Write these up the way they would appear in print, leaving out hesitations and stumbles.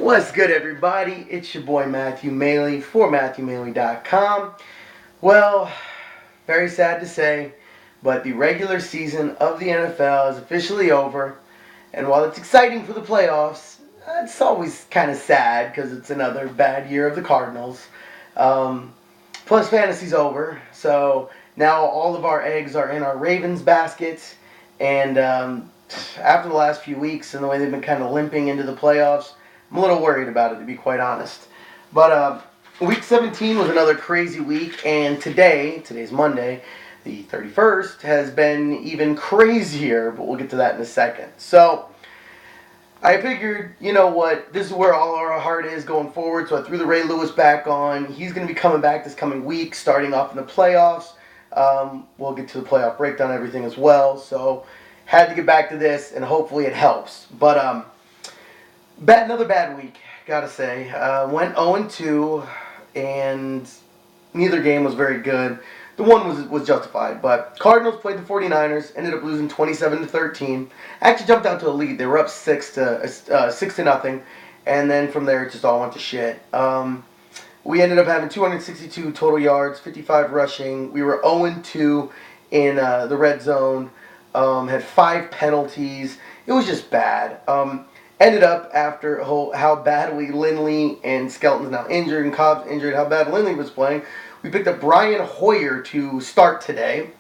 What's good, everybody? It's your boy Matthew Maley for MatthewMaley.com. Well, very sad to say, but the regular season of the NFL is officially over. And while it's exciting for the playoffs, it's always kind of sad because it's another bad year of the Cardinals. Plus, fantasy's over, so now all of our eggs are in our Ravens baskets. And after the last few weeks and the way they've been kind of limping into the playoffs, I'm a little worried about it, to be quite honest. But Week 17 was another crazy week, and today's Monday, the 31st, has been even crazier, but we'll get to that in a second. So, I figured, you know what, this is where all our heart is going forward, so I threw the Ray Lewis back on. He's going to be coming back this coming week, starting off in the playoffs. We'll get to the playoff breakdown and everything as well, so had to get back to this, and hopefully it helps. But, another bad week, gotta say. Went 0-2, and neither game was very good. The one was justified, but Cardinals played the 49ers, ended up losing 27-13. Actually jumped out to a lead. They were up 6-0, and then from there it just all went to shit. We ended up having 262 total yards, 55 rushing. We were 0-2 in the red zone. Had 5 penalties. It was just bad. Ended up, after how badly Lindley and Skelton's now injured and Cobb's injured, how bad Lindley was playing, we picked up Brian Hoyer to start today,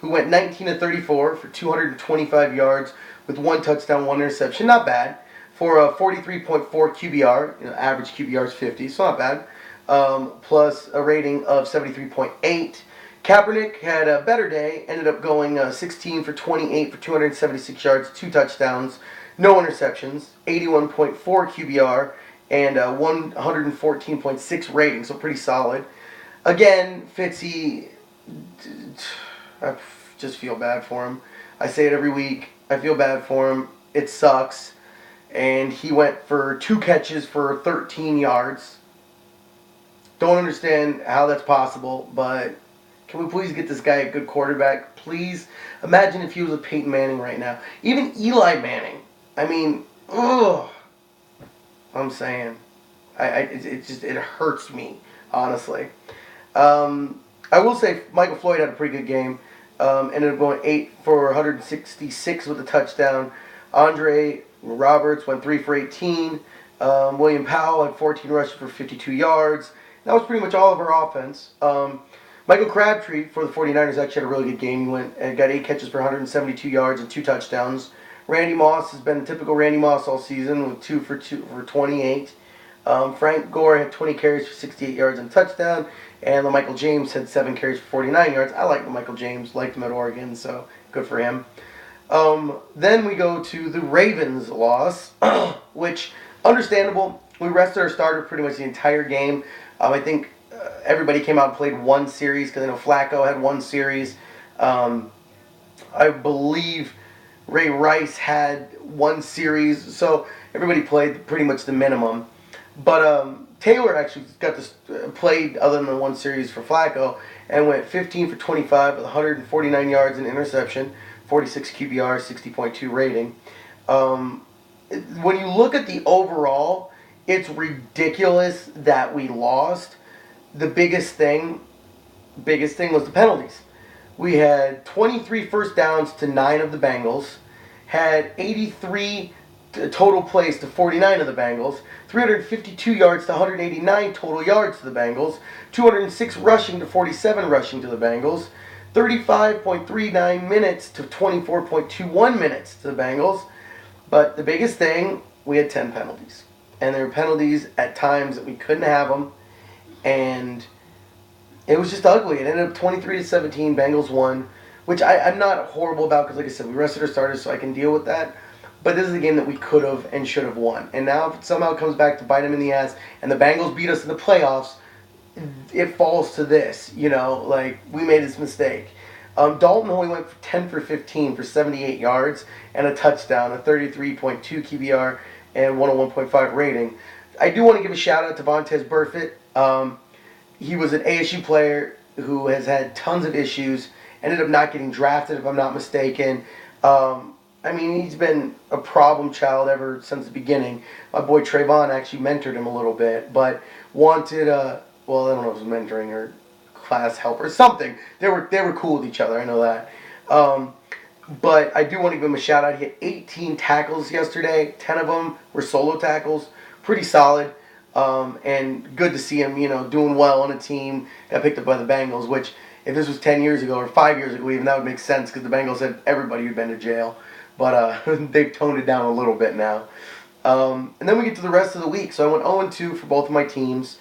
who went 19-34 for 225 yards with 1 touchdown, 1 interception. Not bad. For a 43.4 QBR, average QBR is 50, so not bad. Plus a rating of 73.8. Kaepernick had a better day, ended up going 16 for 28 for 276 yards, 2 touchdowns. No interceptions, 81.4 QBR, and 114.6 rating, so pretty solid. Again, Fitzy, I just feel bad for him. I say it every week. I feel bad for him. It sucks. And he went for 2 catches for 13 yards. Don't understand how that's possible, but can we please get this guy a good quarterback? Please. Imagine if he was with Peyton Manning right now. Even Eli Manning. I mean, ugh. I'm saying, it hurts me, honestly. I will say Michael Floyd had a pretty good game. Ended up going 8 for 166 with a touchdown. Andre Roberts went 3 for 18. William Powell had 14 rushes for 52 yards. That was pretty much all of our offense. Michael Crabtree for the 49ers actually had a really good game. He went and got 8 catches for 172 yards and 2 touchdowns. Randy Moss has been a typical Randy Moss all season with 2 for 28. Frank Gore had 20 carries for 68 yards and a touchdown. And LaMichael James had 7 carries for 49 yards. I like LaMichael James, liked him at Oregon, so good for him. Then we go to the Ravens loss, which, understandable. We rested our starter pretty much the entire game. I think everybody came out and played 1 series because I know Flacco had 1 series. I believe Ray Rice had 1 series, so everybody played pretty much the minimum. But Taylor actually got this played other than 1 series for Flacco and went 15 for 25 with 149 yards and interception, 46 QBR, 60.2 rating. When you look at the overall, it's ridiculous that we lost. The biggest thing was the penalties. We had 23 first downs to 9 of the Bengals, had 83 total plays to 49 of the Bengals, 352 yards to 189 total yards to the Bengals, 206 rushing to 47 rushing to the Bengals, 35.39 minutes to 24.21 minutes to the Bengals. But the biggest thing, we had 10 penalties. And there were penalties at times that we couldn't have them. And it was just ugly. It ended up 23-17. Bengals won, which I'm not horrible about because, like I said, we rested our starters so I can deal with that. But this is a game that we could have and should have won. And now if it somehow comes back to bite them in the ass and the Bengals beat us in the playoffs, it falls to this. Like, we made this mistake. Dalton only went 10 for 15 for 78 yards and a touchdown, a 33.2 QBR and 101.5 rating. I do want to give a shout out to Vontaze Burfict. He was an ASU player who has had tons of issues, ended up not getting drafted if I'm not mistaken. I mean, he's been a problem child ever since the beginning. My boy Trayvon actually mentored him a little bit, but wanted well, I don't know if it was mentoring or class help or something. They were cool with each other. I know that. Um, but I do want to give him a shout out. He had 18 tackles yesterday. 10 of them were solo tackles. Pretty solid. And good to see him, doing well on a team. Got picked up by the Bengals, which if this was 10 years ago or 5 years ago, even that would make sense because the Bengals had everybody who'd been to jail. But they've toned it down a little bit now. And then we get to the rest of the week. So I went 0-2 for both of my teams.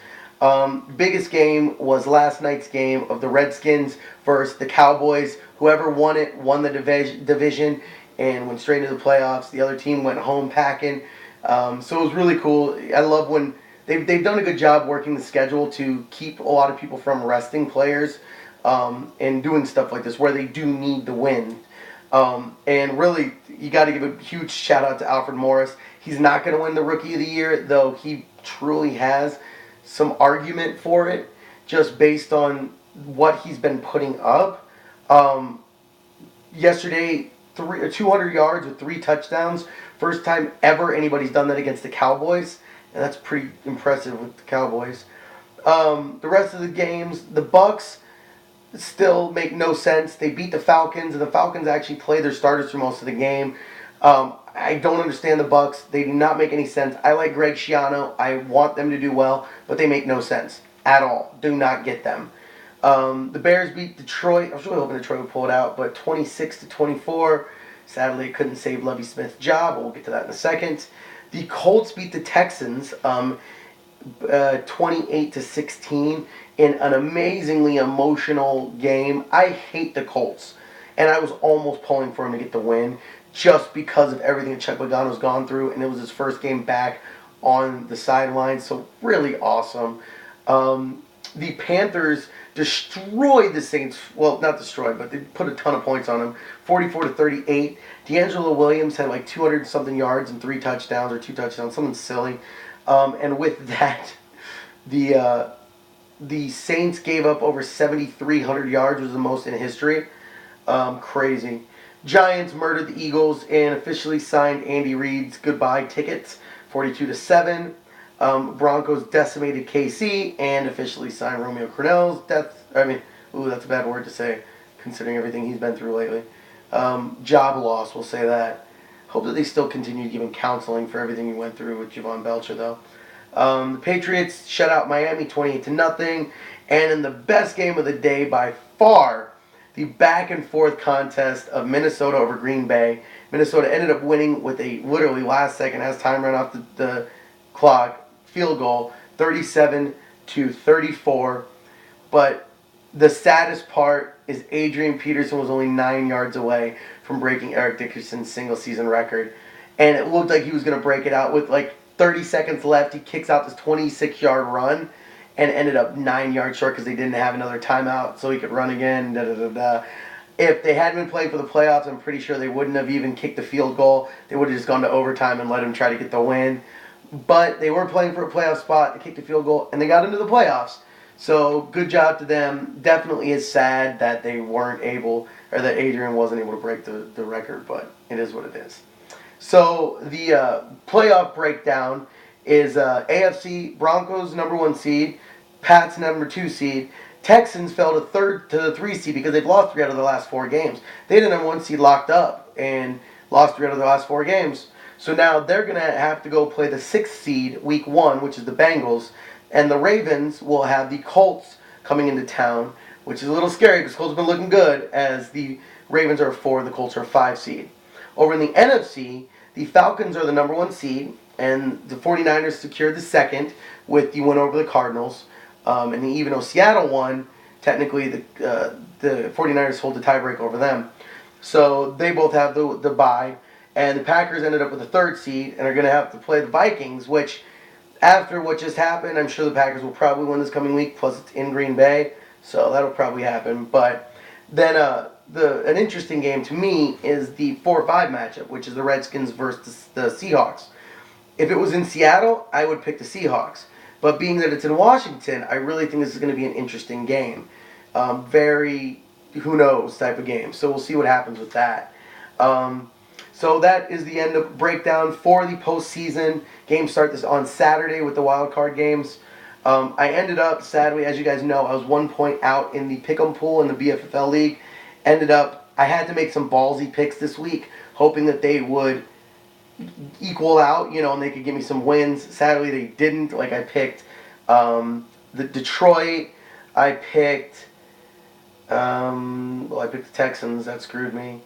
Biggest game was last night's game of the Redskins versus the Cowboys. Whoever won it won the division and went straight into the playoffs. The other team went home packing. So it was really cool. I love when they've done a good job working the schedule to keep a lot of people from resting players and doing stuff like this where they do need the win. And really, you got to give a huge shout out to Alfred Morris. He's not going to win the Rookie of the Year, though he truly has some argument for it just based on what he's been putting up. Yesterday, 200 yards with 3 touchdowns. First time ever anybody's done that against the Cowboys, and that's pretty impressive with the Cowboys. The rest of the games, the Bucks still make no sense. They beat the Falcons, and the Falcons actually play their starters for most of the game. I don't understand the Bucks. They do not make any sense. I like Greg Schiano. I want them to do well, but they make no sense at all. Do not get them. The Bears beat Detroit. I was really hoping Detroit would pull it out, but 26-24. Sadly, it couldn't save Lovie Smith's job, but we'll get to that in a second. The Colts beat the Texans 28-16 in an amazingly emotional game. I hate the Colts, and I was almost pulling for him to get the win just because of everything that Chuck Pagano's gone through, and it was his first game back on the sidelines, so really awesome. The Panthers destroyed the Saints. Well, not destroyed, but they put a ton of points on them. 44-38. D'Angelo Williams had like 200-something yards and 3 touchdowns or 2 touchdowns, something silly. And with that, the Saints gave up over 7,300 yards, which was the most in history. Crazy. Giants murdered the Eagles and officially signed Andy Reid's goodbye tickets, 42-7. Broncos decimated KC and officially signed Romeo Crennel's death. That's a bad word to say, considering everything he's been through lately. Job loss, we'll say that. Hope that they still continue to give him counseling for everything he went through with Javon Belcher, though. The Patriots shut out Miami 28-0. And in the best game of the day by far, the back and forth contest of Minnesota over Green Bay. Minnesota ended up winning with a literally last second as time ran off the clock field goal, 37-34. But the saddest part is Adrian Peterson was only 9 yards away from breaking Eric Dickerson's single season record. And it looked like he was going to break it out with like 30 seconds left. He kicks out this 26-yard run and ended up 9 yards short because they didn't have another timeout so he could run again. If they hadn't been playing for the playoffs, I'm pretty sure they wouldn't have even kicked the field goal. They would have just gone to overtime and let him try to get the win. But they were playing for a playoff spot. They kicked the field goal, and they got into the playoffs. So good job to them. Definitely is sad that they weren't able, or that Adrian wasn't able to break the record, but it is what it is. So the playoff breakdown is AFC Broncos #1 seed, Pats #2 seed. Texans fell to the 3 seed because they've lost 3 out of the last 4 games. They had the #1 seed locked up and lost 3 out of the last 4 games. So now they're going to have to go play the 6th seed week 1, which is the Bengals. And the Ravens will have the Colts coming into town, which is a little scary because Colts have been looking good as the Ravens are 4, the Colts are 5 seed. Over in the NFC, the Falcons are the #1 seed, and the 49ers secured the 2nd with the win over the Cardinals. And even though Seattle won, technically the 49ers hold the tiebreak over them. So they both have the bye. And the Packers ended up with the 3rd seed and are going to have to play the Vikings, which after what just happened, I'm sure the Packers will probably win this coming week. Plus it's in Green Bay, so that'll probably happen. But then an interesting game to me is the 4-5 matchup, which is the Redskins versus the Seahawks. If it was in Seattle, I would pick the Seahawks. But being that it's in Washington, I really think this is going to be an interesting game. Very who knows type of game. So we'll see what happens with that. So that is the end of breakdown for the postseason. Games start this on Saturday with the wild card games. I ended up, sadly, as you guys know, I was 1 point out in the pick'em pool in the BFFL league. I had to make some ballsy picks this week, hoping that they would equal out, and they could give me some wins. Sadly, they didn't. Like, I picked the Detroit. I picked I picked the Texans. That screwed me.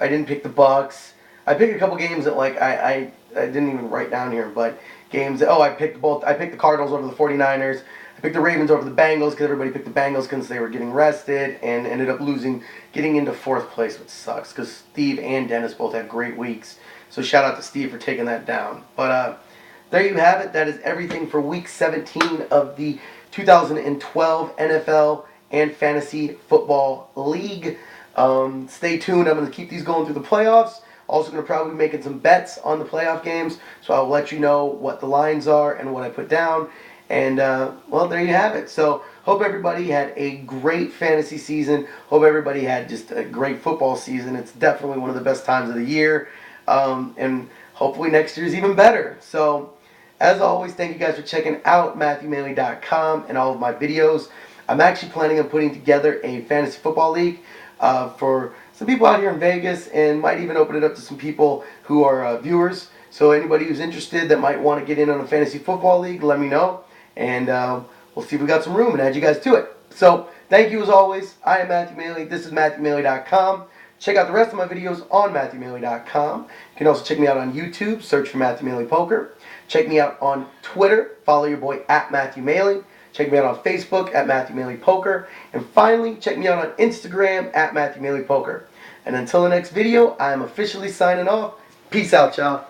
I didn't pick the Bucks. I picked a couple games that I didn't even write down here, but games that, I picked both. I picked the Cardinals over the 49ers. I picked the Ravens over the Bengals because everybody picked the Bengals because they were getting rested, and ended up losing, getting into 4th place, which sucks because Steve and Dennis both had great weeks. So shout out to Steve for taking that down. But there you have it. That is everything for Week 17 of the 2012 NFL and Fantasy Football League. Stay tuned. I'm going to keep these going through the playoffs. Also going to probably be making some bets on the playoff games. So I'll let you know what the lines are and what I put down. And, well, there you have it. So hope everybody had a great fantasy season. Hope everybody had just a great football season. It's definitely one of the best times of the year. And hopefully next year is even better. So, as always, thank you guys for checking out MatthewMaley.com and all of my videos. I'm actually planning on putting together a fantasy football league for some people out here in Vegas, and might even open it up to some people who are viewers. So anybody who's interested that might want to get in on a fantasy football league, let me know. And we'll see if we got some room and add you guys to it. So thank you as always. I am Matthew Maley. This is MatthewMaley.com. Check out the rest of my videos on MatthewMaley.com. You can also check me out on YouTube. Search for Matthew Maley Poker. Check me out on Twitter. Follow your boy at Matthew Maley. Check me out on Facebook at Matthew Maley Poker. And finally, check me out on Instagram at Matthew Maley Poker. And until the next video, I am officially signing off. Peace out, y'all.